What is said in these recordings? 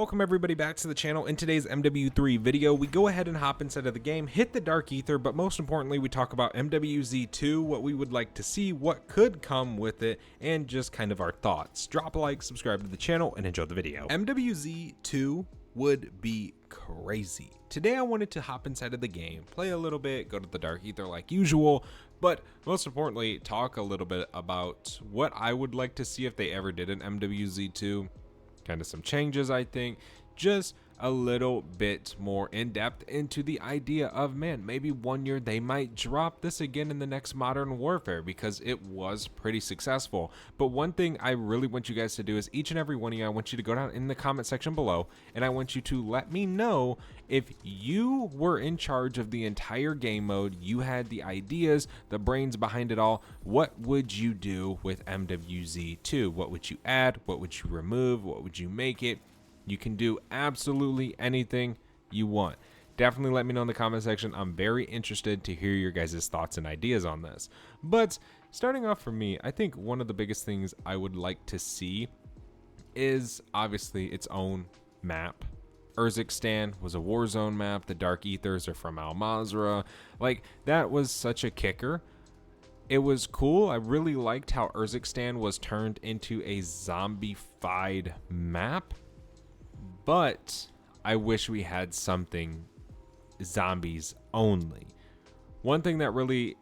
Welcome everybody back to the channel. In today's MW3 video, we go ahead and hop inside of the game, hit the Dark Ether, but most importantly, we talk about MWZ2, what we would like to see, what could come with it, and just kind of our thoughts. Drop a like, subscribe to the channel, and enjoy the video. MWZ2 would be crazy. Today I wanted to hop inside of the game, play a little bit, go to the Dark Ether like usual, but most importantly, talk a little bit about what I would like to see if they ever did an MWZ2. Kind of some changes, I think, just a little bit more in depth into the idea of, man, maybe one year they might drop this again in the next Modern Warfare because it was pretty successful. But one thing I really want you guys to do is each and every one of you, I want you to go down in the comment section below and I want you to let me know if you were in charge of the entire game mode, you had the ideas, the brains behind it all, what would you do with MWZ2? What would you add? What would you remove? What would you make it? You can do absolutely anything you want. Definitely let me know in the comment section. I'm very interested to hear your guys' thoughts and ideas on this. But starting off for me, I think one of the biggest things I would like to see is obviously its own map. Urzikstan was a Warzone map. The Dark Ethers are from Al Mazrah. Like, that was such a kicker. It was cool. I really liked how Urzikstan was turned into a zombie-fied map. But I wish we had something zombies only. One thing that really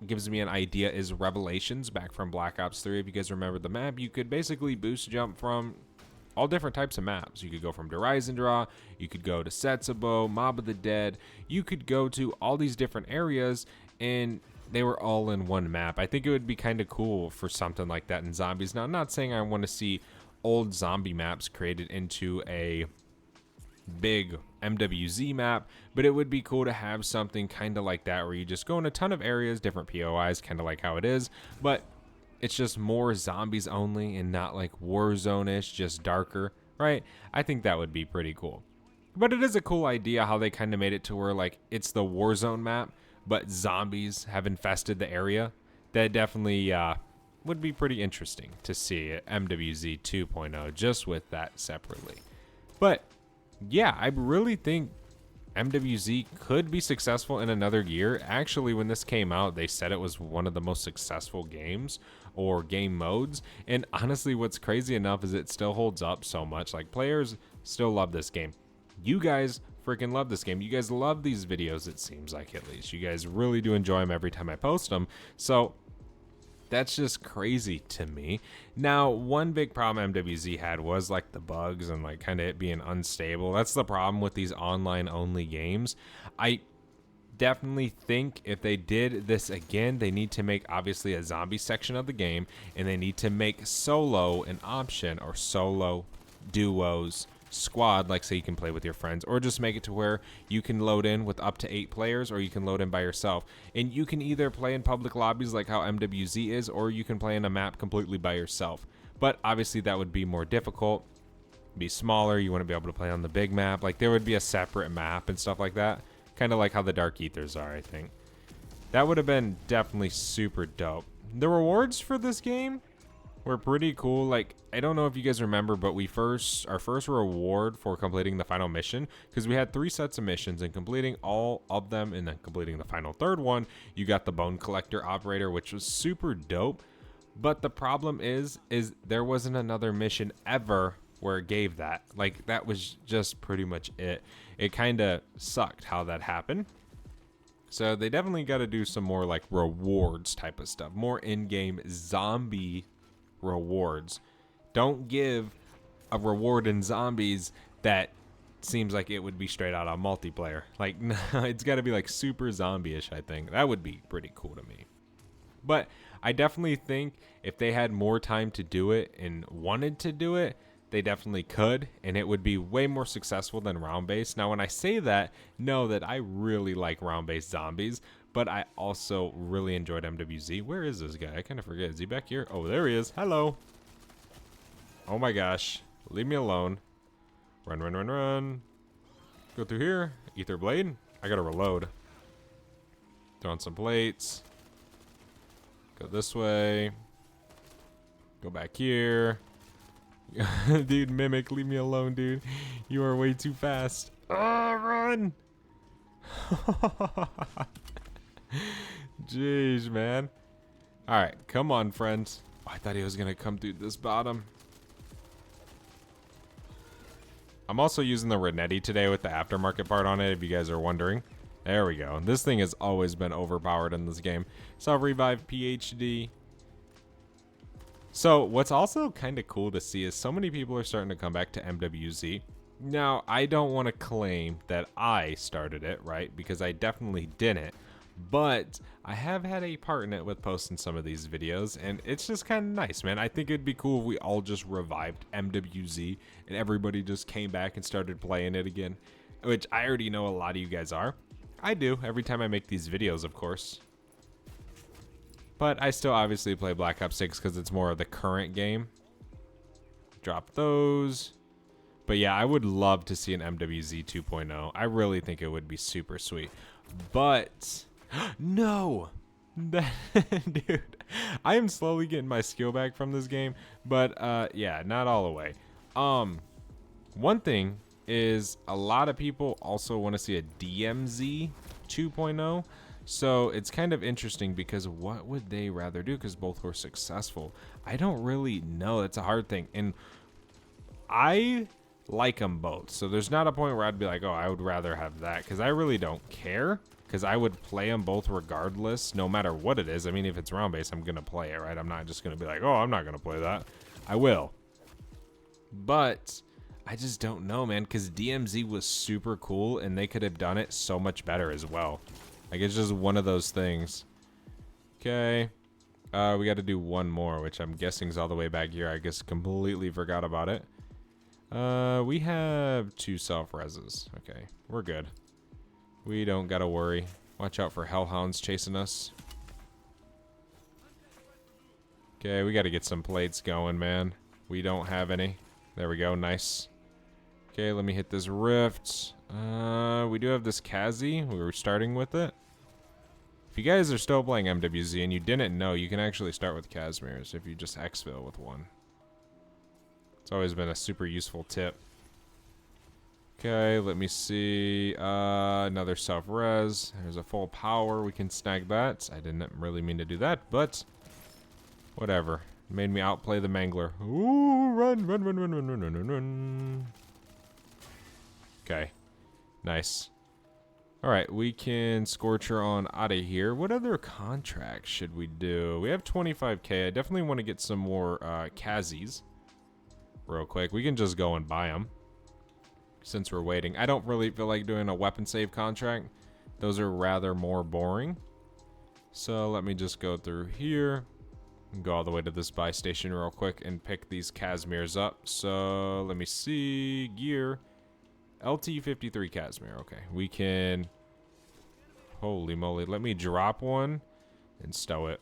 gives me an idea is Revelations back from Black Ops 3. If you guys remember the map, you could basically boost jump from all different types of maps. You could go from Draw, you could go to Setsubo, Mob of the Dead. You could go to all these different areas and they were all in one map. I think it would be kind of cool for something like that in zombies. Now, I'm not saying I want to see old zombie maps created into a big MWZ map, but it would be cool to have something kind of like that where you just go in a ton of areas, different POIs, kind of like how it is, but it's just more zombies only and not like Warzone-ish, just darker, right? I think that would be pretty cool. But it is a cool idea how they kind of made it to where like it's the Warzone map, but zombies have infested the area. That definitely would be pretty interesting to see at MWZ 2.0 just with that separately. But yeah, I really think MWZ could be successful in another year. Actually, when this came out, they said it was one of the most successful games or game modes. And honestly, what's crazy enough is it still holds up so much. Like, players still love this game. You guys freaking love this game. You guys love these videos, it seems like, at least. You guys really do enjoy them every time I post them. So that's just crazy to me. Now, one big problem MWZ had was like the bugs and like kind of it being unstable. That's the problem with these online only games. I definitely think if they did this again, they need to make obviously a zombie section of the game, and they need to make solo an option, or solo, duos, squad, like so you can play with your friends, or just make it to where you can load in with up to 8 players, or you can load in by yourself, and you can either play in public lobbies like how MWZ is, or you can play in a map completely by yourself. But obviously that would be more difficult, be smaller. You want to be able to play on the big map. Like, there would be a separate map and stuff like that, kind of like how the Dark Ethers are. I think that would have been definitely super dope. The rewards for this game were pretty cool. Like, I don't know if you guys remember, but our first reward for completing the final mission, because we had 3 sets of missions, and completing all of them and then completing the final third one, you got the Bone Collector Operator, which was super dope. But the problem is there wasn't another mission ever where it gave that. Like, that was just pretty much it. It kind of sucked how that happened. So they definitely got to do some more like rewards type of stuff, more in-game zombie rewards. Don't give a reward in zombies that seems like it would be straight out of multiplayer. Like, no, it's got to be like super zombie-ish. I think that would be pretty cool to me. But I definitely think if they had more time to do it and wanted to do it, they definitely could, and it would be way more successful than round-based. Now, when I say that, know that I really like round-based zombies, but I also really enjoyed MWZ. Where is this guy? I kind of forget. Is he back here? Oh, there he is. Hello. Oh my gosh. Leave me alone. Run, run, run, run. Go through here. Ether blade. I gotta reload. Throw on some plates. Go this way. Go back here. Dude, Mimic, leave me alone, dude. You are way too fast. Oh, run! Jeez, man. Alright, come on, friends. Oh, I thought he was gonna come through this bottom. I'm also using the Renetti today with the aftermarket part on it, if you guys are wondering. There we go. This thing has always been overpowered in this game. Self-revive PhD. So what's also kind of cool to see is so many people are starting to come back to MWZ. Now, I don't want to claim that I started it, right? Because I definitely didn't. But I have had a part in it with posting some of these videos, and it's just kind of nice, man. I think it'd be cool if we all just revived MWZ and everybody just came back and started playing it again, which I already know a lot of you guys are. I do every time I make these videos, of course. But I still obviously play Black Ops 6 because it's more of the current game. Drop those. But yeah, I would love to see an MWZ 2.0. I really think it would be super sweet. But no, dude, I am slowly getting my skill back from this game. But yeah, not all the way. One thing is a lot of people also want to see a DMZ 2.0. So it's kind of interesting because what would they rather do? Because both were successful. I don't really know. That's a hard thing. And I like them both. So there's not a point where I'd be like, oh, I would rather have that. Because I really don't care. Because I would play them both regardless, no matter what it is. I mean, if it's round-based, I'm going to play it, right? I'm not just going to be like, oh, I'm not going to play that. I will. But I just don't know, man. Because DMZ was super cool. And they could have done it so much better as well. Like, it's just one of those things. Okay. We got to do one more, which I'm guessing is all the way back here. I guess completely forgot about it. We have 2 self-reses. Okay, we're good. We don't got to worry. Watch out for hellhounds chasing us. Okay, we got to get some plates going, man. We don't have any. There we go, nice. Okay, let me hit this rift. We do have this Kazi. We were starting with it. If you guys are still playing MWZ and you didn't know, you can actually start with Casimirs if you just exfil with one. It's always been a super useful tip. Okay, let me see. Another self-res. There's a full power. We can snag that. I didn't really mean to do that, but whatever. Made me outplay the Mangler. Ooh, run, run, run, run, run, run, run, run, run. Okay, nice. All right, we can Scorcher on out of here. What other contracts should we do? We have 25K. I definitely want to get some more Kazis real quick. We can just go and buy them since we're waiting. I don't really feel like doing a weapon save contract. Those are rather more boring. So let me just go through here and go all the way to this buy station real quick and pick these Casimirs up. So let me see. Gear. LT53 Casimir. Okay, we can... Holy moly. Let me drop one and stow it.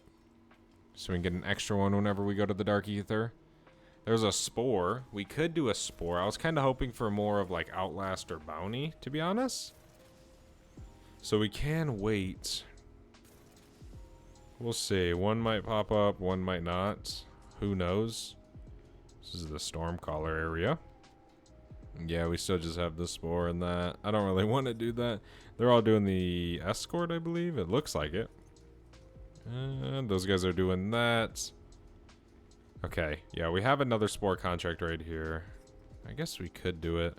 So we can get an extra one whenever we go to the Dark Ether. There's a Spore. We could do a Spore. I was kind of hoping for more of like Outlast or Bounty, to be honest. So we can wait. We'll see. One might pop up, one might not. Who knows? This is the Stormcaller area. Yeah, we still just have the Spore and that. I don't really want to do that. They're all doing the Escort, I believe. It looks like it. And those guys are doing that. Okay, yeah, we have another Spore contract right here. I guess we could do it.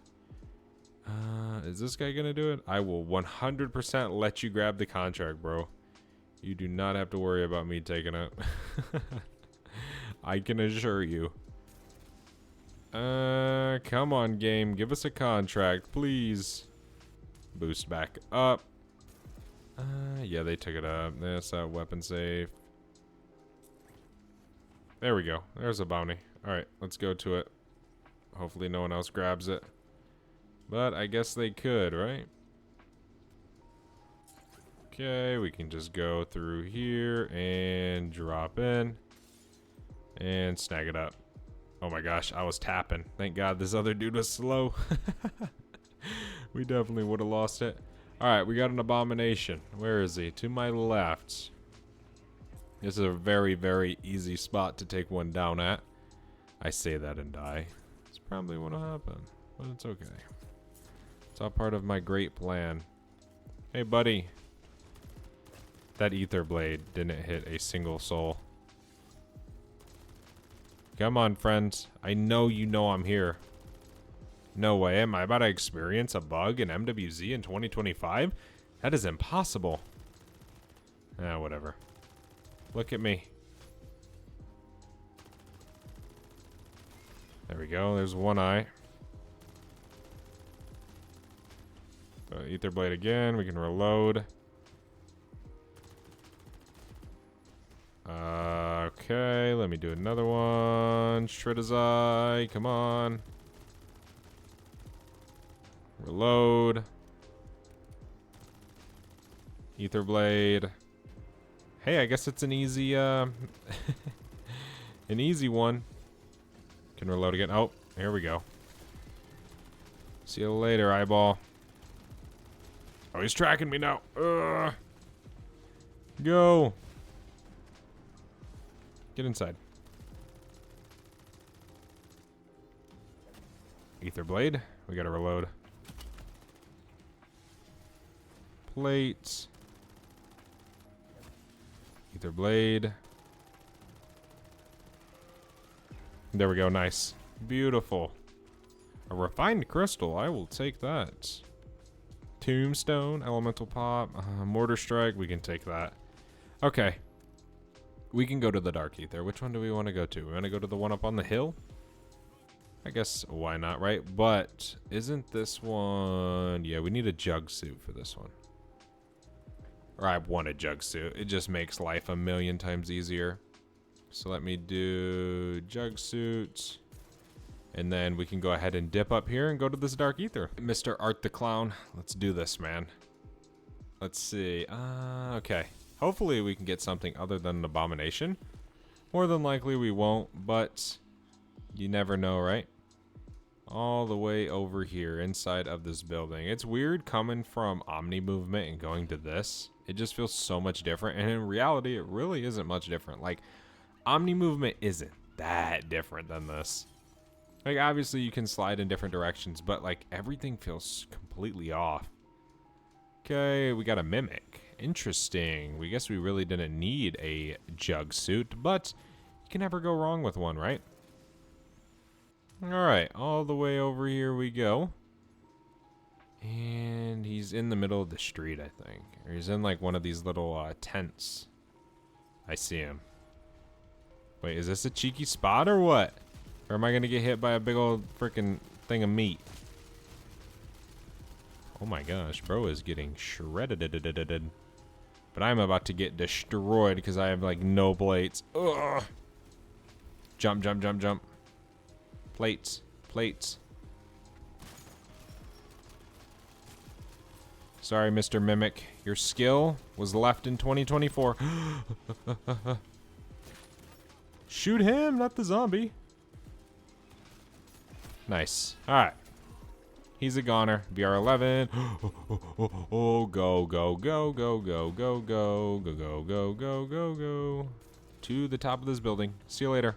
Is this guy gonna do it? I will 100% let you grab the contract, bro. You do not have to worry about me taking it. I can assure you. Come on, game. Give us a contract, please. Boost back up. Yeah, they took it up. That's that weapon save. There we go. There's a bounty. Alright, let's go to it. Hopefully no one else grabs it. But I guess they could, right? Okay, we can just go through here and drop in. And snag it up. Oh my gosh, I was tapping. Thank God this other dude was slow. We definitely would have lost it. Alright, we got an Abomination. Where is he? To my left. This is a very, very easy spot to take one down at. I say that and die. probably want to happen, but it's okay. It's all part of my great plan. Hey, buddy. That ether blade didn't hit a single soul. Come on, friends. I know you know I'm here. No way. Am I about to experience a bug in MWZ in 2025? That is impossible. Ah, whatever. Look at me. There we go. There's one eye. Ether blade again. We can reload. Okay, let me do another one. Shred his eye. Come on. Reload. Ether blade. Hey, I guess it's an easy an easy one. Can reload again. Oh, here we go. See you later, eyeball. Oh, he's tracking me now. Go. Get inside. Ether blade. We gotta reload. Plates. Ether blade. There we go. Nice. Beautiful. A refined crystal. I will take that. Tombstone. Elemental pop. Mortar strike. We can take that. Okay. We can go to the dark ether. Which one do we want to go to? We want to go to the one up on the hill? I guess why not, right? But isn't this one... Yeah, we need a jug suit for this one. Or I want a jug suit. It just makes life a million times easier. So let me do jug suit. And then we can go ahead and dip up here and go to this dark ether. Mr. Art the Clown, let's do this, man. Let's see. Okay. Hopefully we can get something other than an abomination. More than likely we won't, but you never know, right? All the way over here inside of this building. It's weird coming from Omni movement and going to this. It just feels so much different. And in reality, it really isn't much different. Like, Omni movement isn't that different than this. Like, obviously you can slide in different directions, but like everything feels completely off. Okay, we got a mimic. Interesting. We guess we really didn't need a jug suit, but you can never go wrong with one, right? Alright, all the way over here we go. And he's in the middle of the street, I think. Or he's in like one of these little tents. I see him. Wait, is this a cheeky spot or what? Or am I gonna get hit by a big old freaking thing of meat? Oh my gosh, bro is getting shredded. But I'm about to get destroyed because I have like no plates. Ugh. Jump, jump, jump, jump. Plates, plates. Sorry, Mr. Mimic. Your skill was left in 2024. Shoot him, not the zombie. Nice. Alright. He's a goner. VR11. Oh, go, go, go, go, go, go, go, go, go, go, go, go, go. To the top of this building. See you later.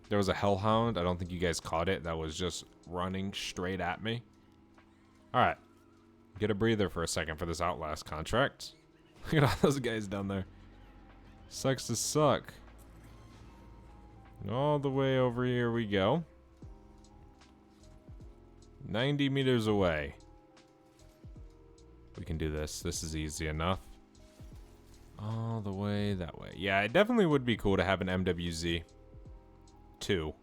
There was a hellhound. I don't think you guys caught it. That was just running straight at me. Alright. Get a breather for a second for this Outlast contract. Look at all those guys down there. Sucks to suck. All the way over here we go. 90 meters away. We can do this. This is easy enough. All the way that way. Yeah, it definitely would be cool to have an MWZ 2.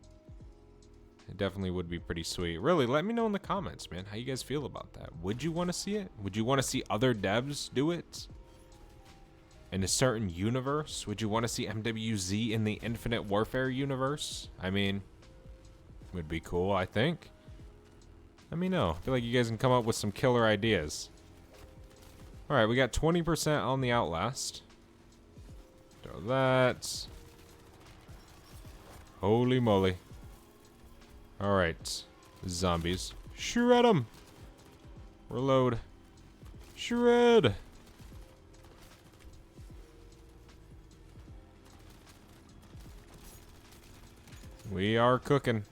It definitely would be pretty sweet. Really, let me know in the comments, man, how you guys feel about that. Would you want to see it? Would you want to see other devs do it? In a certain universe? Would you want to see MWZ in the Infinite Warfare universe? I mean, would be cool, I think. Let me know. I feel like you guys can come up with some killer ideas. Alright, we got 20% on the Outlast. Throw that. Holy moly. Alright. Zombies. Shred them! Reload. Shred! We are cooking.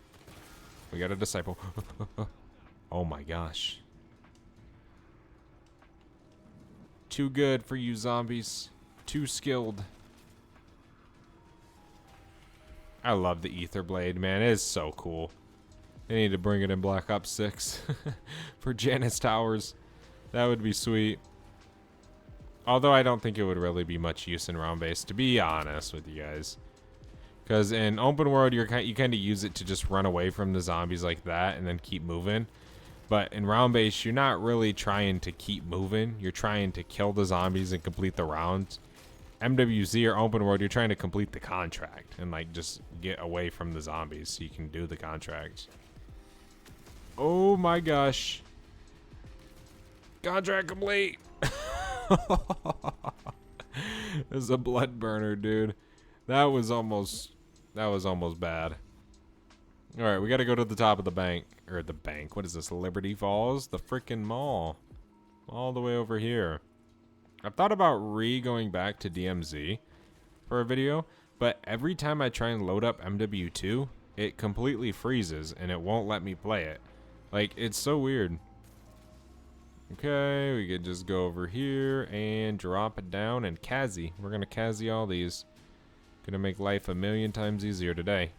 We got a disciple. Oh my gosh. Too good for you zombies. Too skilled. I love the ether blade, man. It is so cool. They need to bring it in Black Ops 6 for Janus Towers. That would be sweet. Although I don't think it would really be much use in round base, to be honest with you guys. Because in open world, you kind of use it to just run away from the zombies like that and then keep moving. But in round base, you're not really trying to keep moving. You're trying to kill the zombies and complete the rounds. MWZ or open world, you're trying to complete the contract and like just get away from the zombies so you can do the contract. Oh my gosh. Contract complete. This is a blood burner, dude. That was almost bad. All right, we got to go to the top of the bank, or the bank. What is this? Liberty Falls? The freaking mall. All the way over here. I've thought about going back to DMZ for a video, but every time I try and load up MW2, it completely freezes and it won't let me play it. Like, it's so weird. Okay, we could just go over here and drop it down and Kazi. We're gonna Kazi all these. Gonna make life a million times easier today.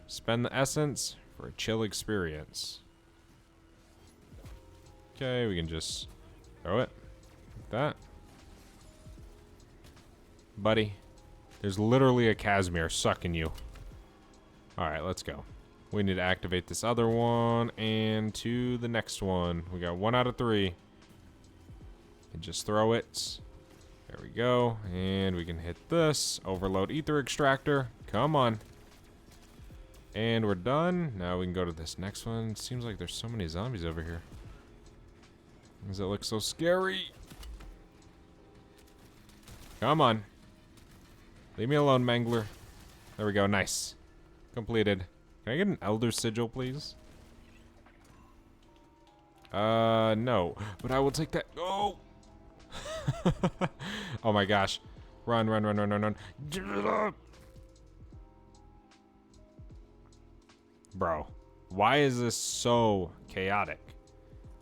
Spend the essence for a chill experience. Okay, we can just throw it like that. Buddy, there's literally a Casimir sucking you. Alright, let's go. We need to activate this other one and to the next one. We got 1 out of 3. And just throw it. There we go. And we can hit this. Overload ether extractor. Come on. And we're done. Now we can go to this next one. Seems like there's so many zombies over here. Does it look so scary? Come on. Leave me alone, Mangler. There we go. Nice. Completed. Can I get an Elder Sigil, please? No. But I will take that. Oh! Oh my gosh. Run, run, run, run, run, run. Bro, why is this so chaotic?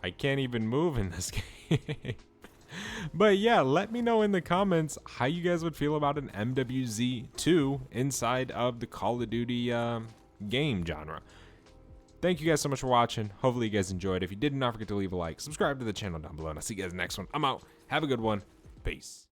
I can't even move in this game. But yeah, let me know in the comments how you guys would feel about an MWZ2 inside of the Call of Duty game genre. Thank you guys so much for watching. Hopefully you guys enjoyed. If you did, not forget to leave a like, subscribe to the channel down below, and I'll see you guys in the next one. I'm out. Have a good one. Peace.